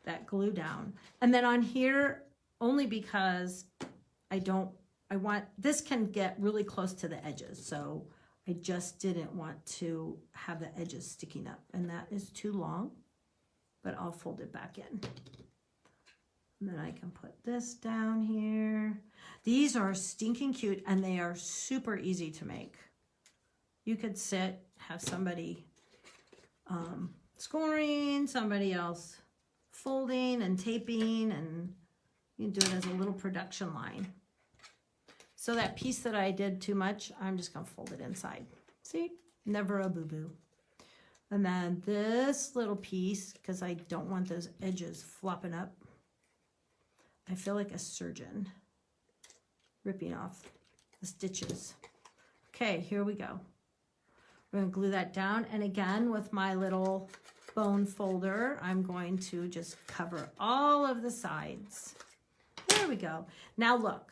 that glue down. And then on here, only because this can get really close to the edges. So I just didn't want to have the edges sticking up, and that is too long, but I'll fold it back in. And then I can put this down here. These are stinking cute, and they are super easy to make. You could sit, have somebody scoring, somebody else folding and taping, and you can do it as a little production line. So that piece that I did too much, I'm just gonna fold it inside. See, never a boo-boo. And then this little piece, because I don't want those edges flopping up. I feel like a surgeon ripping off the stitches. Okay, here we go. We're gonna glue that down. And again, with my little bone folder, I'm going to just cover all of the sides. There we go. Now look.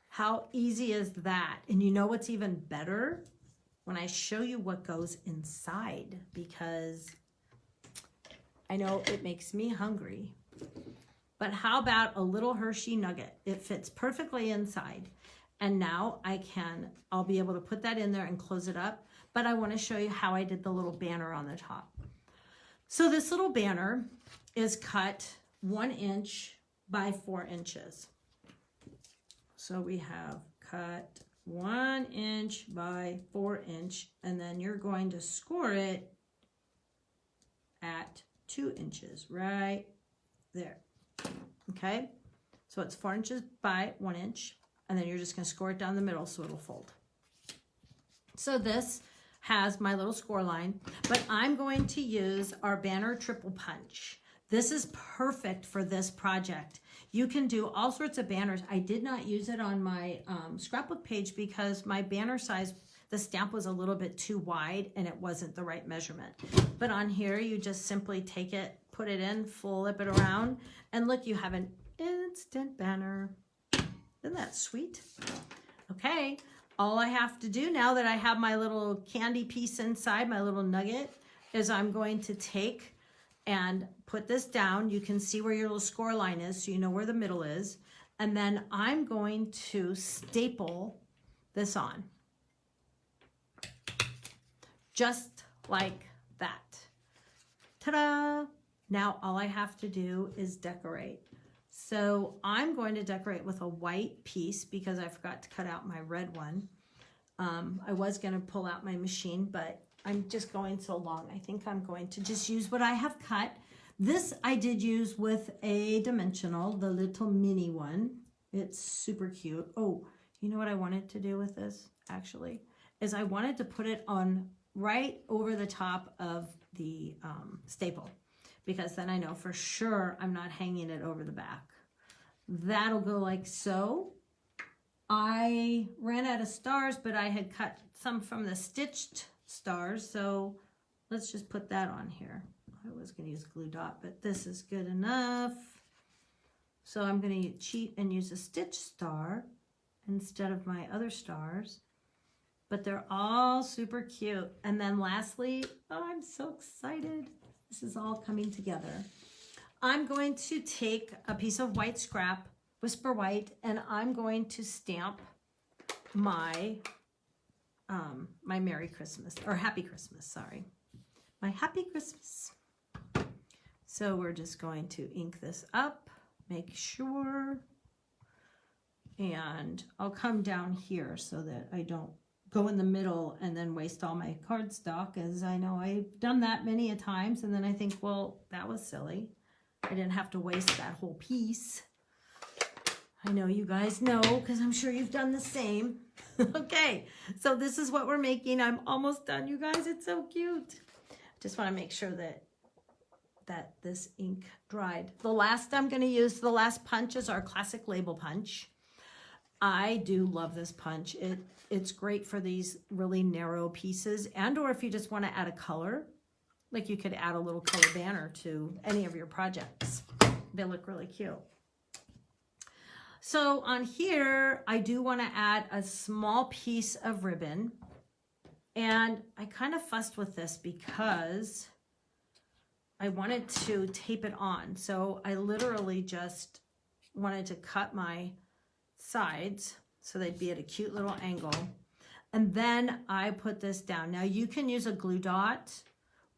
How easy is that? And you know what's even better? When I show you what goes inside, because I know it makes me hungry. But how about a little Hershey nugget? It fits perfectly inside. And now I'll be able to put that in there and close it up. But I want to show you how I did the little banner on the top. So this little banner is cut 1 inch by 4 inches. So we have cut 1 inch by 4 inch, and then you're going to score it at 2 inches right there. Okay, so it's 4 inches by 1 inch, and then you're just going to score it down the middle so it'll fold. So this has my little score line, but I'm going to use our banner triple punch. This is perfect for this project. You can do all sorts of banners. I did not use it on my scrapbook page because my banner size, the stamp was a little bit too wide and it wasn't the right measurement. But on here, you just simply take it, put it in, flip it around, and look, you have an instant banner. Isn't that sweet? Okay, all I have to do now that I have my little candy piece inside, my little nugget, is I'm going to take and put this down. You can see where your little score line is, so you know where the middle is. And then I'm going to staple this on. Just like that. Ta-da! Now all I have to do is decorate. So I'm going to decorate with a white piece because I forgot to cut out my red one. I was going to pull out my machine, but I'm just going so long. I think I'm going to just use what I have cut. This I did use with a dimensional, the little mini one. It's super cute. Oh, you know what I wanted to do with this actually? Is I wanted to put it on right over the top of the staple, because then I know for sure I'm not hanging it over the back. That'll go like so. I ran out of stars, but I had cut some from the stitched stars, so let's just put that on here. I was going to use glue dot, but this is good enough. So I'm going to cheat and use a stitch star instead of my other stars, but they're all super cute. And then lastly, oh, I'm so excited. This is all coming together. I'm going to take a piece of white scrap, Whisper White, and I'm going to stamp my my Merry Christmas, or Happy Christmas, sorry. My Happy Christmas. So we're just going to ink this up, make sure, and I'll come down here so that I don't go in the middle and then waste all my cardstock, as I know I've done that many a times, and then I think, well, that was silly. I didn't have to waste that whole piece. I know you guys know, because I'm sure you've done the same. Okay, so this is what we're making. I'm almost done, you guys. It's so cute. Just want to make sure that this ink dried. The last I'm going to use, the last punch, is our classic label punch. I do love this punch. It's great for these really narrow pieces, and or if you just want to add a color, like you could add a little color banner to any of your projects. They look really cute. So on here, I do want to add a small piece of ribbon, and I kind of fussed with this because I wanted to tape it on. So I literally just wanted to cut my sides so they'd be at a cute little angle. And then I put this down. Now you can use a glue dot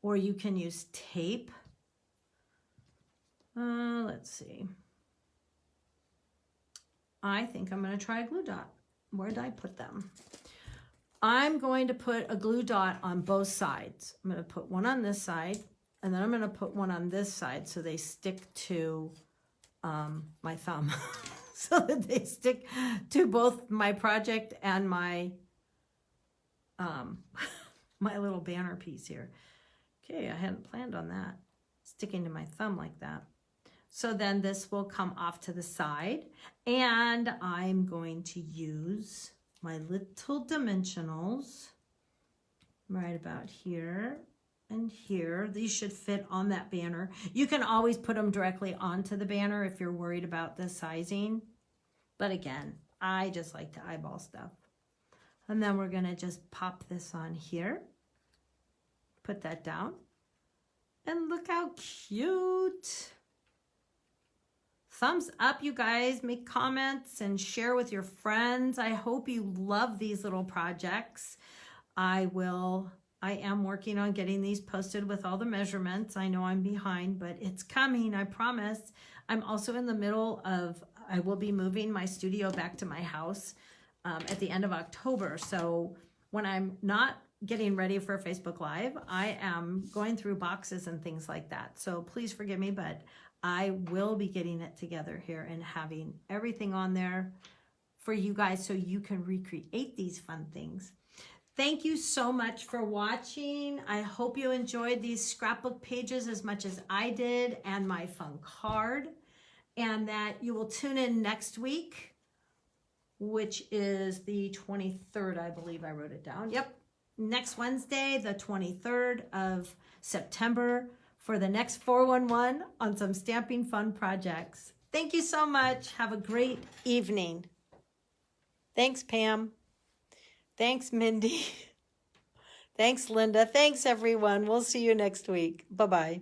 or you can use tape. Let's see. I think I'm going to try a glue dot. Where did I put them? I'm going to put a glue dot on both sides. I'm going to put one on this side, and then I'm going to put one on this side so they stick to my thumb. So that they stick to both my project and my my little banner piece here. Okay, I hadn't planned on that. Sticking to my thumb like that. So then this will come off to the side, and I'm going to use my little dimensionals right about here and here. These should fit on that banner. You can always put them directly onto the banner if you're worried about the sizing. But again, I just like to eyeball stuff. And then we're gonna just pop this on here. Put that down. And look how cute. Thumbs up, you guys. Make comments and share with your friends. I hope you love these little projects. I am working on getting these posted with all the measurements. I know I'm behind, but it's coming, I promise. I'm also in the middle of, I will be moving my studio back to my house at the end of October. So when I'm not getting ready for Facebook Live, I am going through boxes and things like that. So please forgive me, but I will be getting it together here and having everything on there for you guys so you can recreate these fun things. Thank you so much for watching. I hope you enjoyed these scrapbook pages as much as I did, and my fun card, and that you will tune in next week, which is the 23rd, I believe I wrote it down. Yep, next Wednesday, the 23rd of September, for the next 411 on some stamping fun projects. Thank you so much. Have a great evening. Thanks, Pam. Thanks, Mindy. Thanks, Linda. Thanks, everyone. We'll see you next week. Bye-bye.